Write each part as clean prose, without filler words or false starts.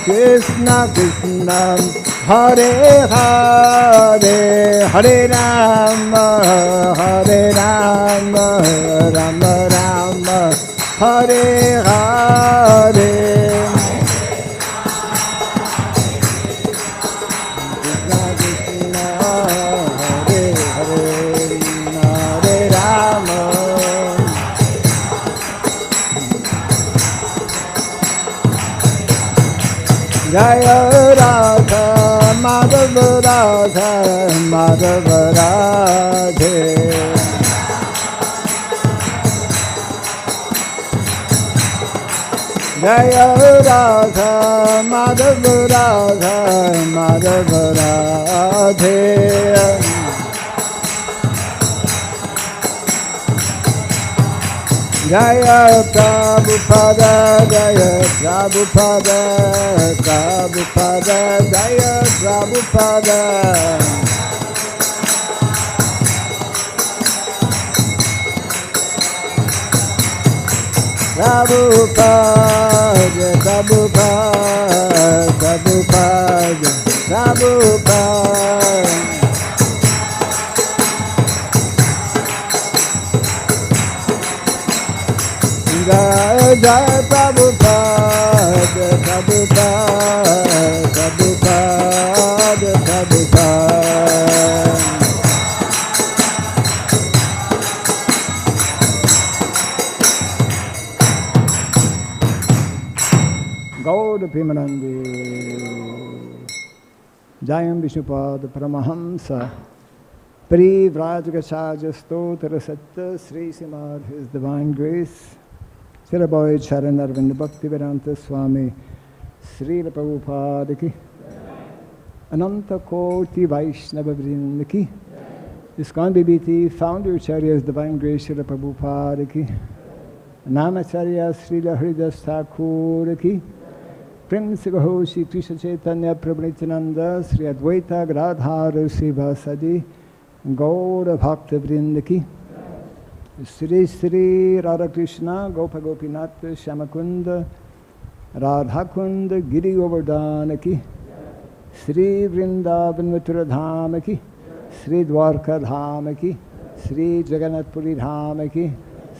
Krishna Krishna Hare Hare Hare Rama Rama Rama Hare Hare Jaya Radha Madhava Radha Madhava Radhe Jaya Radha Madhava Radha Madhava Radhe Jaya Prabhupada, Jaya Prabhupada, Prabhupada, Jaya Prabhupada. Prabhupada, Prabhupada, Prabhupada, Prabhupada. Jai Jai Prabhupada, Prabhupada, Prabhupada, Prabhupada. Gauda Pimanandi Jayam Vishnupada Paramahamsa Pri Vrajagachaja Stotra Satta Sri Simad His Divine Grace Siraboy Charan Arvind Bhakti Vedanta Swami Srila Prabhupada ki Ananta Koti Vaishnava Vrinda ki ISKCON BBT Founder Acharya's Divine Grace Srila Prabhupada ki Namacharya Srila Haridas Thakur ki Prince Gahoshi Krishna Chaitanya Prabhu Nityānanda Sri Advaita Gadadhara Srivasadi Gaura Bhakta Vrinda ki Sri Sri Radha Krishna Gopa Gopinath Shamakunda Radhakunda Giri Govardhana ki Sri Vrindavan Mathura Dhama ki Sri Dwarka Dhama ki Sri Jagannath Puri Dhama ki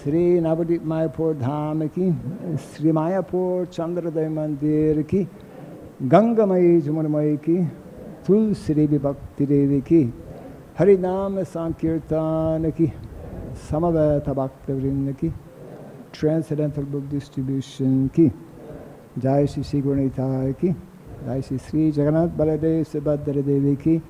Sri Navadip Mayapur Dhama ki Sri Mayapur Chandraday Mandir ki Gangamayi Jamunamayi ki Tulsiri Bhakti Devi ki Harinam saṅkīrtana ki Samaveta Bhakta Vrinda ki Transcendental Book Distribution ki Jai Shri Sri Raghunātha ki Jai Shri Sri Jagannath Baladev Subhadra Devi ki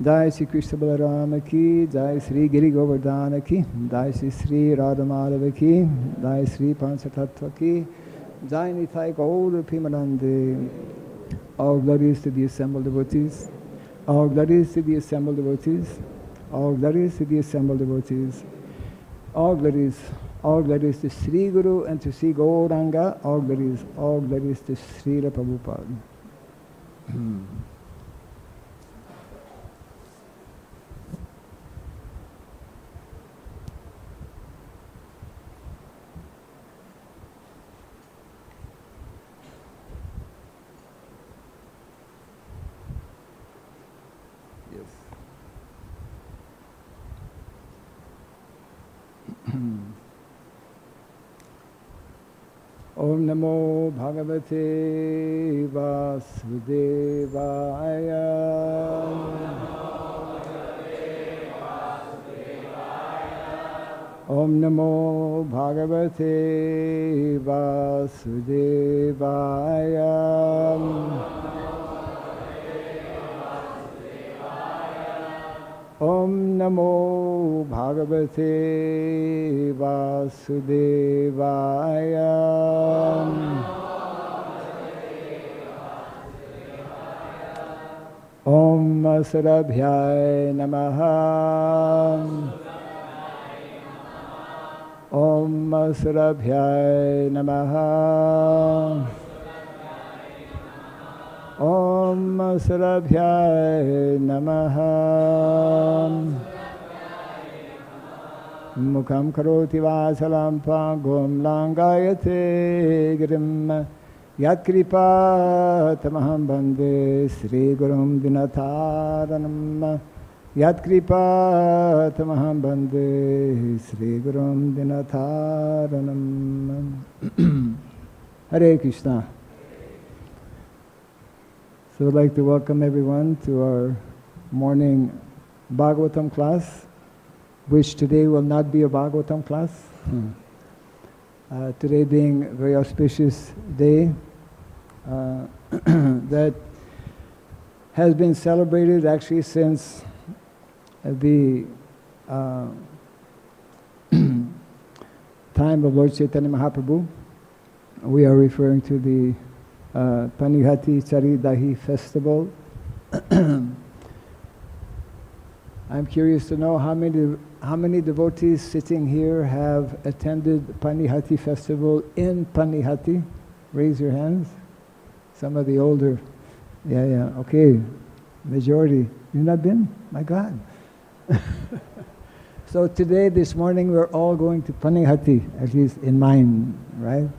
Jai Shri Krishna Balarama ki Jai Shri Giri Govardhana ki Jai Shri Sri Radha Madhava ki Jai Shri Panchatattva ki Jai Nitai Gaura Pimanande. All glories to the assembled devotees. All glories to the assembled devotees. All glories to the assembled devotees. All glories to Sri Guru and to Sri Gauranga. All glories to Srila Prabhupada. Om Namo Bhagavate Vasudevaya. Om Namo Bhagavate Vasudevaya. Om Namo Bhagavate Vasudevaya. Om Asarabhyaya Namaha. Om Asarabhyaya Namaha. Om Asarabhyaya Namaha. Mukham karoti vasalam pangum langayate girim Yat kripa tamaham bande Sri Gurum Dinataranam. Yat kripa tamaham bande Sri Gurum Dinataranam. Hare Krishna. So I'd like to welcome everyone to our morning Bhagavatam class, which today will not be a Bhagavatam class. Today being a very auspicious day that has been celebrated actually since the time of Lord Chaitanya Mahaprabhu. We are referring to the Panihati Dahi festival. I'm curious to know how many devotees sitting here have attended Panihati festival in Panihati. Raise your hands. Some of the older, okay, majority. You've not been? My God. So today, this morning, we're all going to Panihati, at least in mind, right?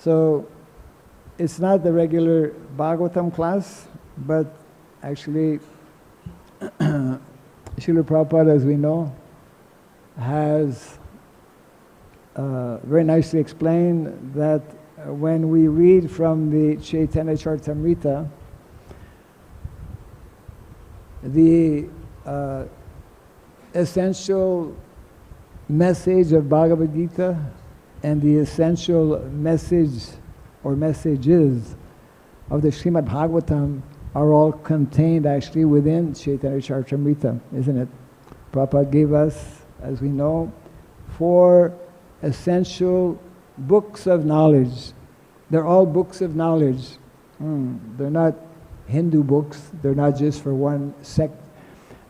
So it's not the regular Bhagavatam class, but actually Srila Prabhupada, as we know, has very nicely explained that when we read from the Chaitanya Charitamrita, the essential message of Bhagavad Gita and the essential message or messages of the Srimad Bhagavatam are all contained actually within Chaitanya Charitamrita, isn't it? Prabhupada gave us, as we know, 4 essential books of knowledge. They're all books of knowledge. They're not Hindu books. They're not just for one sect.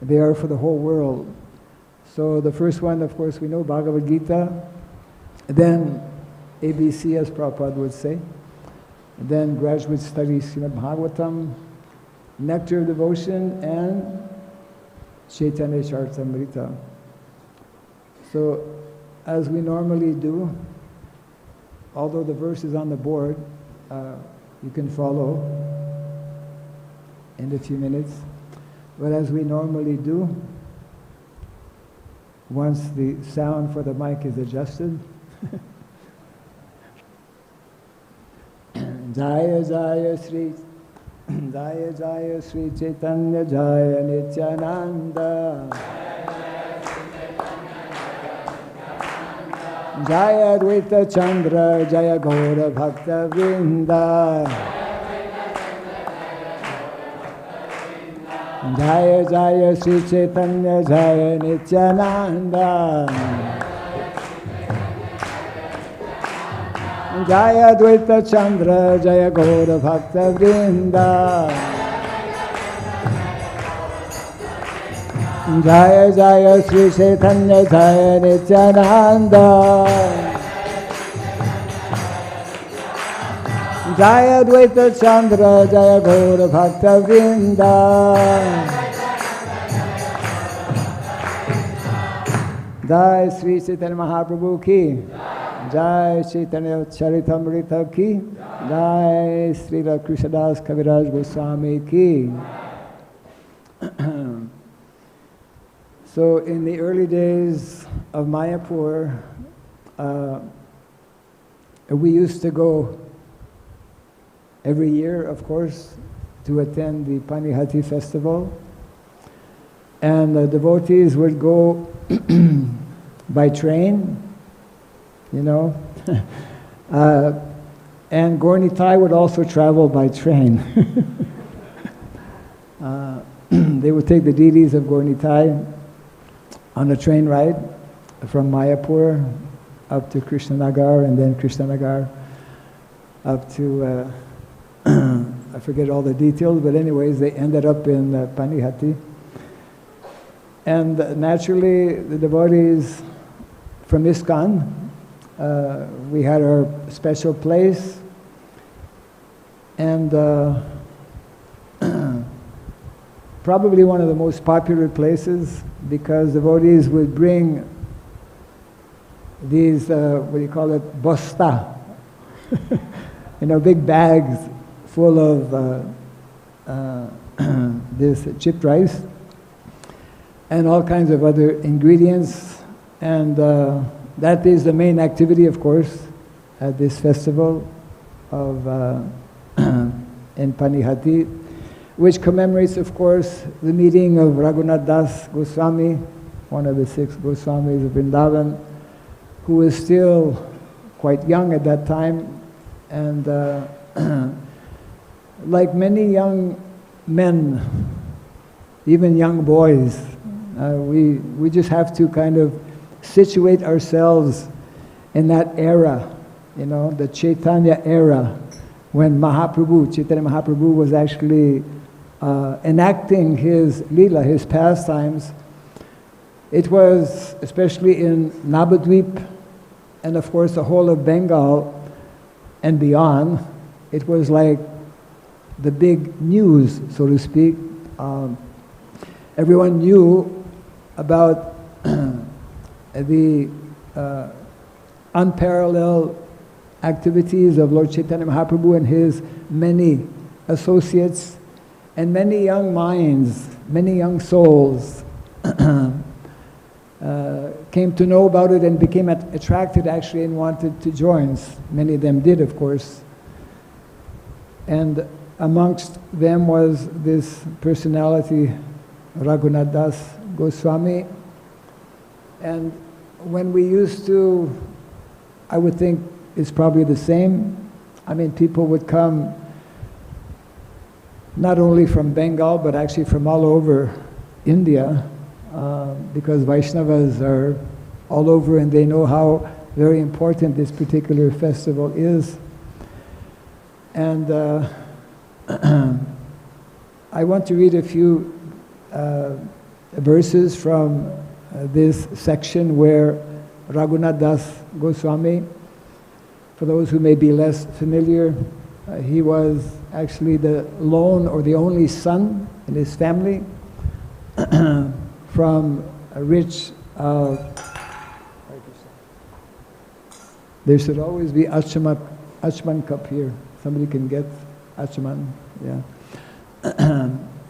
They are for the whole world. So the first one, of course, we know Bhagavad Gita. Then ABC, as Prabhupada would say. Then graduate studies, Srimad Bhagavatam, Nectar of Devotion, and Chaitanya Charitamrita. So, as we normally do, although the verse is on the board, you can follow in a few minutes. But as we normally do, once the sound for the mic is adjusted, Jaya Jaya Sri Jaya Jaya Sri Chaitanya Jaya Nityānanda Jaya Advaita Chandra Jaya Gaura Bhakta Vrinda Jaya Jaya Sri Chaitanya Jaya Nityānanda Jaya Advaita Chandra Jaya Gaura Bhakta Vrinda Jaya Jaya Sri Chaitanya Jaya Nityānanda Jaya Advaita Chandra Jaya Gaura Bhakta Vrinda Jai Sri Chaitanya Mahaprabhu ki Jai Chaitanya Charitamrita ki Jai Srila Krishnadas Kaviraj Goswami ki. So in the early days of Mayapur, we used to go every year, of course, to attend the Panihati festival. And the devotees would go by train, you know. And Gaura Nitai would also travel by train. They would take the deities of Gaura Nitai on a train ride from Mayapur up to Krishnanagar, and then Krishnanagar up to, I forget all the details, but anyways, they ended up in Panihati. And naturally, the devotees from ISKCON, we had our special place, and probably one of the most popular places, because devotees would bring these, what do you call it, bosta, big bags full of this chipped rice and all kinds of other ingredients. And that is the main activity, of course, at this festival of in Panihati, which commemorates, of course, the meeting of Raghunātha Goswami, one of the 6 Goswamis of Vrindavan, who was still quite young at that time. And like many young men, even young boys, we just have to kind of situate ourselves in that era, the Chaitanya era, when Chaitanya Mahaprabhu was actually enacting his lila, his pastimes. It was, especially in Navadvip, and of course the whole of Bengal and beyond, it was like the big news, so to speak. Everyone knew about the unparalleled activities of Lord Chaitanya Mahaprabhu and his many associates, and many young minds, many young souls came to know about it and became attracted actually and wanted to join. Many of them did, of course. And amongst them was this personality, Raghunātha Goswami. And when we used to, I would think it's probably the same. I mean, people would come not only from Bengal, but actually from all over India, because Vaishnavas are all over and they know how very important this particular festival is. And I want to read a few verses from this section where Raghunātha Goswami, for those who may be less familiar, he was actually the lone or the only son in his family from a rich, there should always be Achman cup here. Somebody can get Achman, yeah.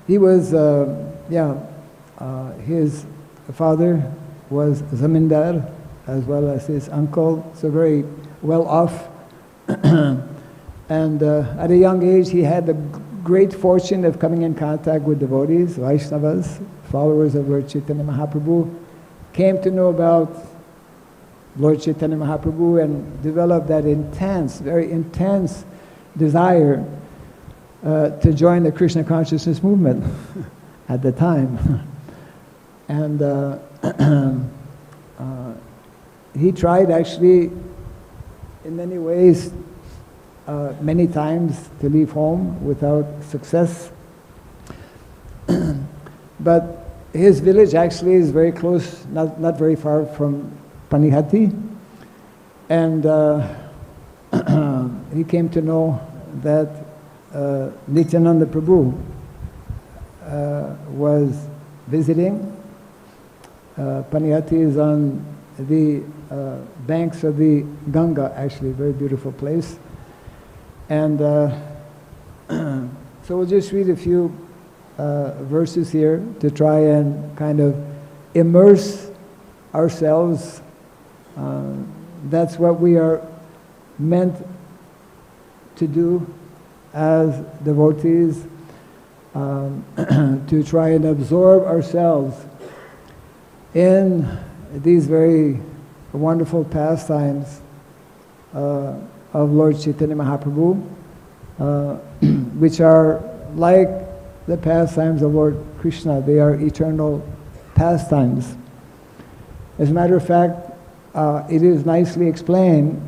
He was, his father was zamindar as well as his uncle, so very well off. And at a young age he had the great fortune of coming in contact with devotees, Vaishnavas, followers of Lord Chaitanya Mahaprabhu, came to know about Lord Chaitanya Mahaprabhu and developed that intense, very intense desire to join the Krishna consciousness movement at the time. And he tried actually in many ways, many times to leave home without success. But his village actually is very close, not very far from Panihati. And he came to know that Nityānanda Prabhu was visiting. Panihati is on the banks of the Ganga, actually, a very beautiful place. And so we'll just read a few verses here to try and kind of immerse ourselves. That's what we are meant to do as devotees, to try and absorb ourselves in these very wonderful pastimes of Lord Chaitanya Mahaprabhu, which are like the pastimes of Lord Krishna. They are eternal pastimes. As a matter of fact, it is nicely explained.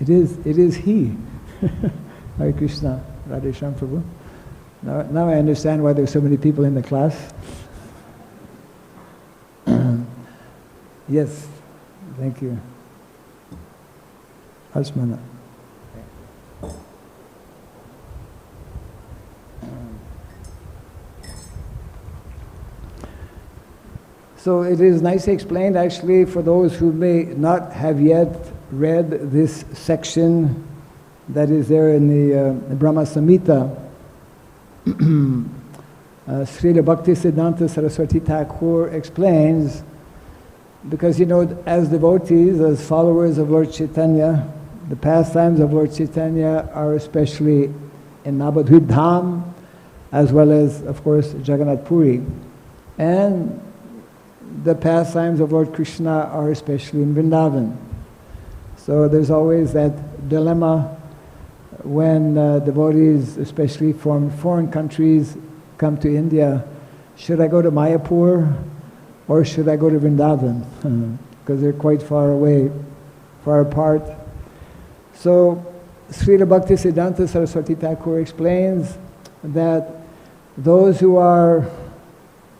It is He. Hare Krishna, Radhe Shyam Prabhu. Now I understand why there's so many people in the class. Yes, thank you. Asmana. So it is nicely explained actually for those who may not have yet read this section that is there in the Brahma Samhita. Srila Bhaktisiddhanta Saraswati Thakur explains, because as devotees, as followers of Lord Chaitanya, the pastimes of Lord Chaitanya are especially in Navadvip Dham, as well as, of course, Jagannath Puri. And the pastimes of Lord Krishna are especially in Vrindavan. So there's always that dilemma when devotees, especially from foreign countries, come to India. Should I go to Mayapur or should I go to Vrindavan? Because they're quite far away, far apart. So Srila Bhaktisiddhanta Saraswati Thakur explains that those who are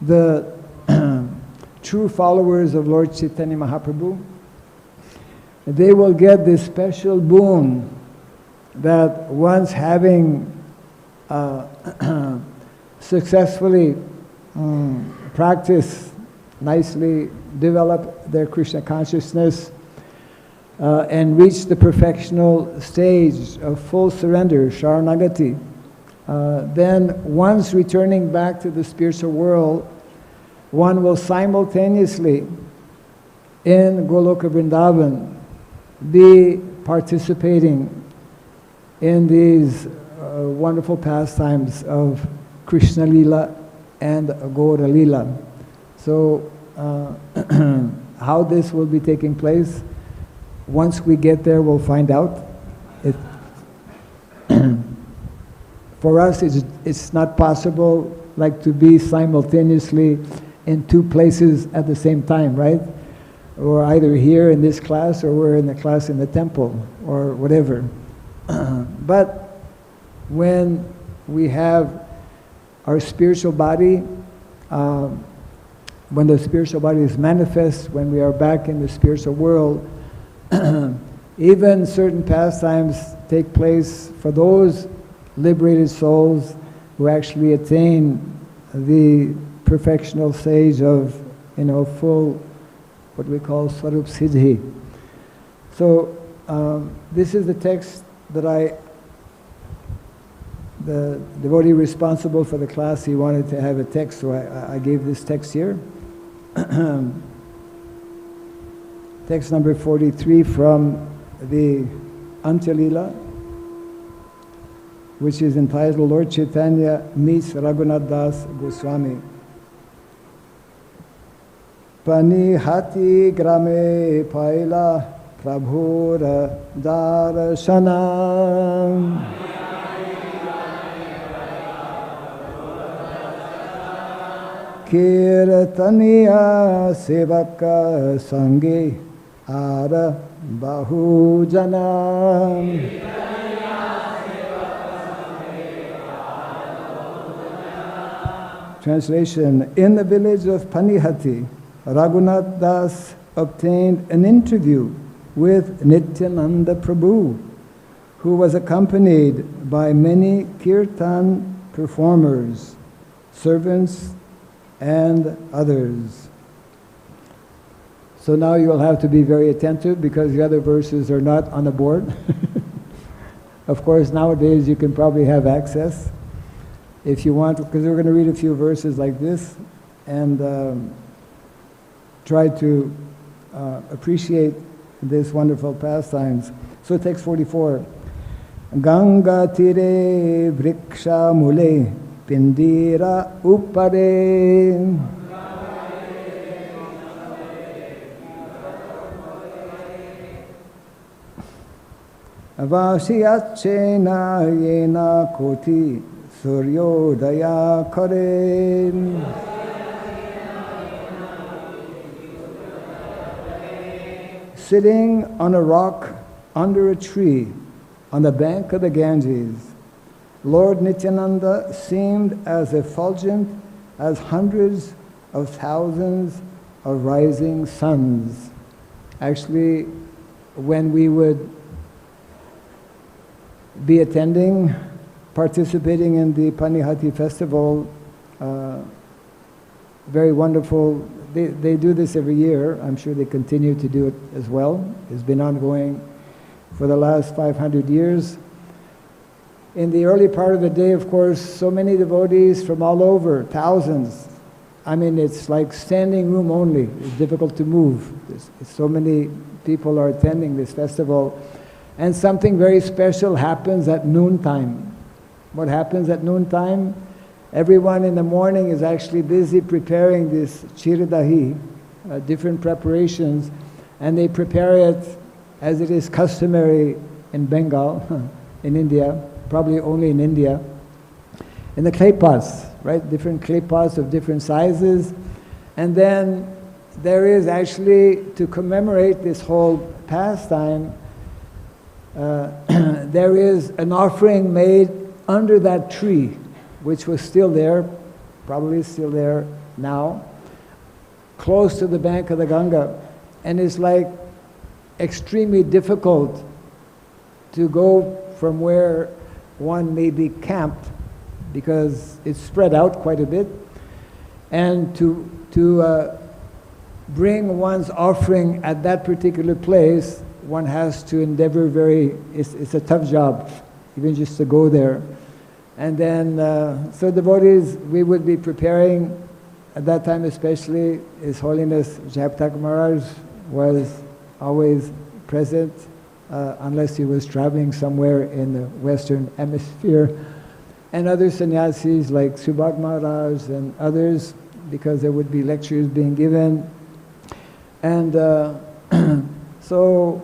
the true followers of Lord Chaitanya Mahaprabhu, they will get this special boon that once having successfully practiced, nicely developed their Krishna consciousness and reached the perfectional stage of full surrender, Sharanagati, then once returning back to the spiritual world, one will simultaneously in Goloka Vrindavan be participating in these wonderful pastimes of Krishna Lila and Gaura Lila. So how this will be taking place, once we get there we'll find out. For us it's not possible like to be simultaneously in two places at the same time, right? Or either here in this class or we're in the class in the temple or whatever. But when we have our spiritual body, when the spiritual body is manifest, when we are back in the spiritual world, even certain pastimes take place for those liberated souls who actually attain the perfectional stage of, full, what we call Swarup Siddhi. So this is the text that the devotee responsible for the class, he wanted to have a text, so I gave this text here. Text number 43 from the Antya-lila, which is entitled Lord Chaitanya meets Raghunātha Goswami. Panihāṭi-grāme pāilā prabhura daraśana. Kīrtanīyā sevaka saṅge ara bahu-jana. Translation: in the village of Panihati, Raghunātha obtained an interview with Nityānanda Prabhu, who was accompanied by many kirtan performers, servants, and others. So now you'll have to be very attentive because the other verses are not on the board. Of course, nowadays you can probably have access if you want, because we're going to read a few verses like this and try to appreciate this wonderful pastimes. So text 44. Ganga tire vriksha mule pindira upare avasiyachena yena koti suryodaya kare. Sitting on a rock under a tree on the bank of the Ganges, Lord Nityānanda seemed as effulgent as hundreds of thousands of rising suns. Actually, when we would be participating in the Panihati festival, very wonderful. They do this every year. I'm sure they continue to do it as well. It's been ongoing for the last 500 years. In the early part of the day, of course, so many devotees from all over, thousands. I mean, it's like standing room only. It's difficult to move. So many people are attending this festival. And something very special happens at noontime. What happens at noontime? Everyone in the morning is actually busy preparing this Dahi, different preparations, and they prepare it as it is customary in Bengal, in India, probably only in India, in the clay pots, right? Different clay pots of different sizes. And then there is actually, to commemorate this whole pastime, there is an offering made under that tree, which was still there, probably still there now, close to the bank of the Ganga. And it's like extremely difficult to go from where one may be camped, because it's spread out quite a bit, and to bring one's offering at that particular place, one has to endeavor it's a tough job, even just to go there. And then, so devotees, we would be preparing, at that time especially, His Holiness Jayapataka Maharaj was always present, unless he was traveling somewhere in the Western Hemisphere, and other sannyasis like Subhag Maharaj and others, because there would be lectures being given. And so,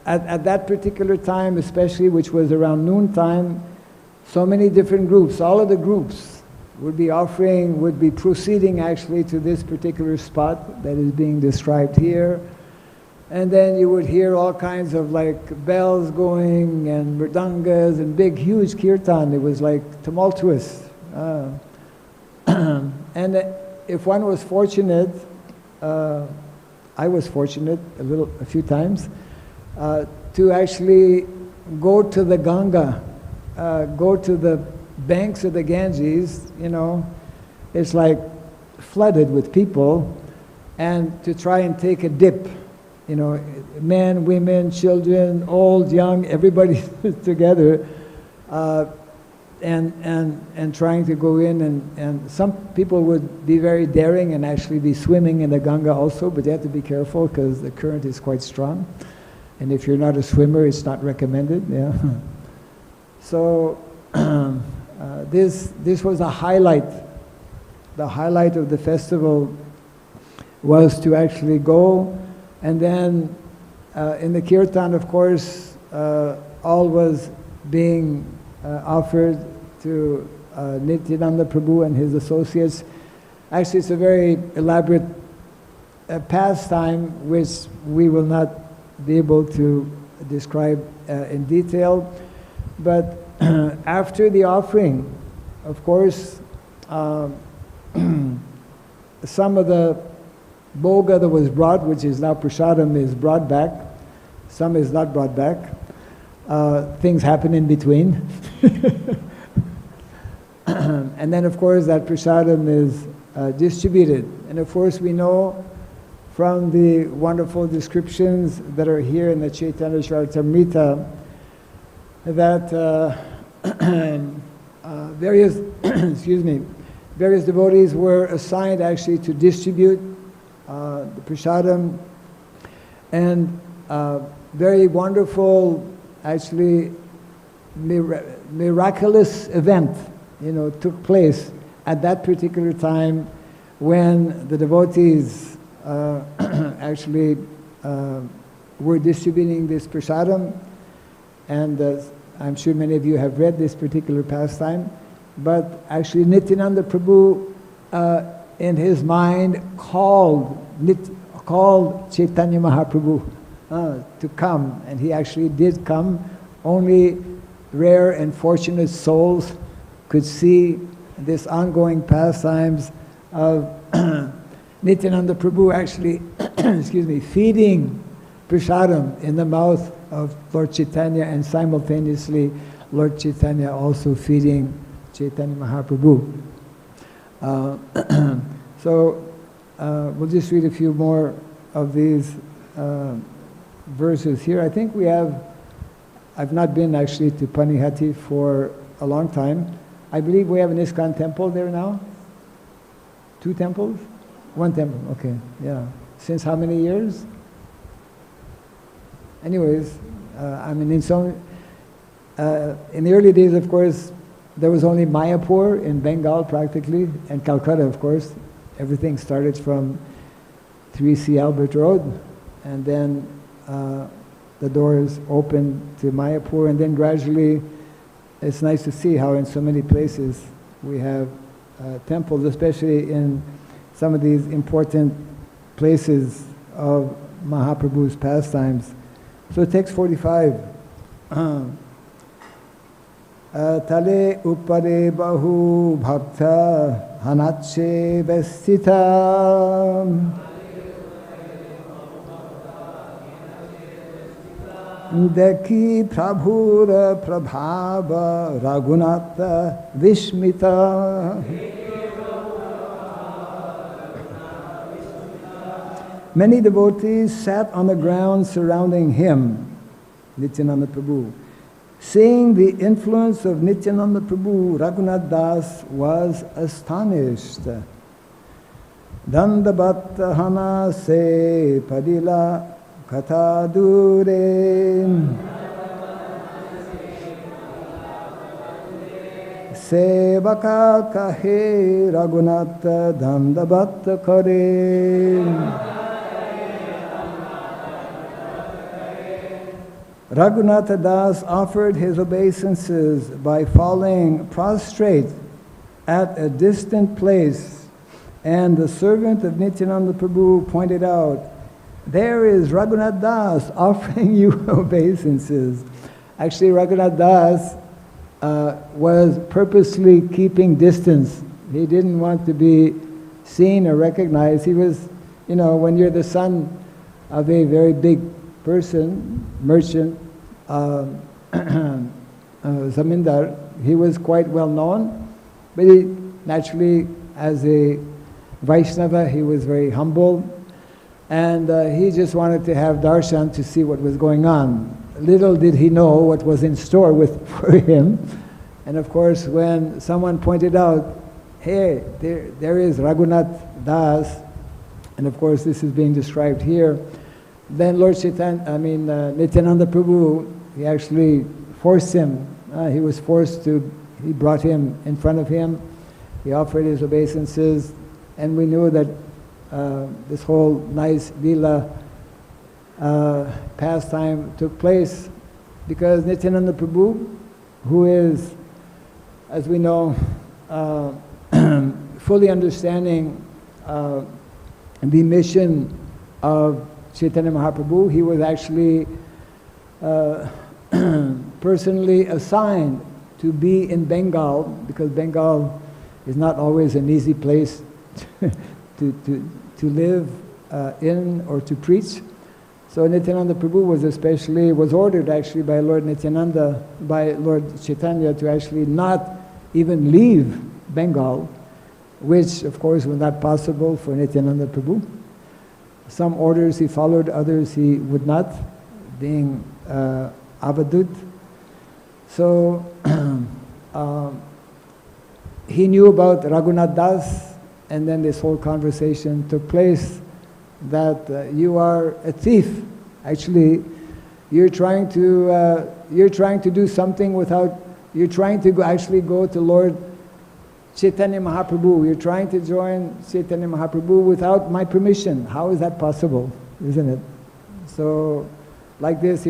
at that particular time especially, which was around noontime, so many different groups, all of the groups would be proceeding actually to this particular spot that is being described here. And then you would hear all kinds of like bells going and mridangas and big huge kirtan. It was like tumultuous. And if one was fortunate, I was fortunate a few times, to actually go to the Ganga, go to the banks of the Ganges, you know, it's like flooded with people, and to try and take a dip, you know, men, women, children, old, young, everybody together, and trying to go in, and some people would be very daring and actually be swimming in the Ganga also, but you have to be careful because the current is quite strong, and if you're not a swimmer, it's not recommended. Yeah. So this was a highlight. The highlight of the festival was to actually go, and then in the kirtan, of course, all was being offered to Nityānanda Prabhu and his associates. Actually, it's a very elaborate pastime which we will not be able to describe in detail. But after the offering, of course, some of the bhoga that was brought, which is now prasadam, is brought back. Some is not brought back. Things happen in between. And then, of course, that prasadam is distributed. And of course, we know from the wonderful descriptions that are here in the Chaitanya Charitamrita that various various devotees were assigned actually to distribute the prasadam, and very wonderful, actually miraculous event, you know, took place at that particular time when the devotees actually were distributing this prasadam. And I'm sure many of you have read this particular pastime, but actually Nityānanda Prabhu in his mind called Chaitanya Mahaprabhu to come, and he actually did come. Only rare and fortunate souls could see this ongoing pastimes of Nityānanda Prabhu actually feeding prasadam in the mouth of Lord Chaitanya, and simultaneously Lord Chaitanya also feeding Chaitanya Mahaprabhu. So we'll just read a few more of these verses here. I think I've not been actually to Panihati for a long time. I believe we have an ISKCON temple there now? 2 temples? 1 temple, okay, yeah. Since how many years? Anyways, in the early days, of course, there was only Mayapur in Bengal practically, and Calcutta, of course. Everything started from 3C Albert Road, and then the doors opened to Mayapur, and then gradually, it's nice to see how in so many places we have temples, especially in some of these important places of Mahaprabhu's pastimes. So text 45. Tale upare bahu bhakta hanache vestita Deki prabhura prabhava Raghunātha vishmita. Many devotees sat on the ground surrounding him, Nityānanda Prabhu. Seeing the influence of Nityānanda Prabhu, Raghunātha Das was astonished. Dandabatta hana se pāilā Katha dure sevaka kahe Raghunātha dandabatta kare. Raghunātha Das offered his obeisances by falling prostrate at a distant place, and the servant of Nityānanda Prabhu pointed out, "There is Raghunātha Das offering you obeisances." Actually, Raghunātha Das was purposely keeping distance. He didn't want to be seen or recognized. He was, when you're the son of a very big person, merchant, zamindar, he was quite well known, but he naturally, as a Vaishnava, he was very humble, and he just wanted to have darshan to see what was going on. Little did he know what was in store for him. And of course, when someone pointed out, "Hey, there is Raghunātha Das," and of course this is being described here, then Lord Nityānanda Prabhu, he actually forced him. He brought him in front of him. He offered his obeisances, and we knew that this whole nice lila pastime took place because Nityānanda Prabhu, who is, as we know, fully understanding the mission of Chaitanya Mahaprabhu, he was actually personally assigned to be in Bengal, because Bengal is not always an easy place to live in or to preach. So Nityānanda Prabhu was ordered actually by Lord Chaitanya to actually not even leave Bengal, which of course was not possible for Nityānanda Prabhu. Some orders he followed, others he would not, being avadut. So he knew about Raghunātha Das, and then this whole conversation took place that you are a thief. Actually, you're trying to do something you're trying to go to Lord Chaitanya Mahaprabhu. You're trying to join Chaitanya Mahaprabhu without my permission. How is that possible? Isn't it? So, like this, he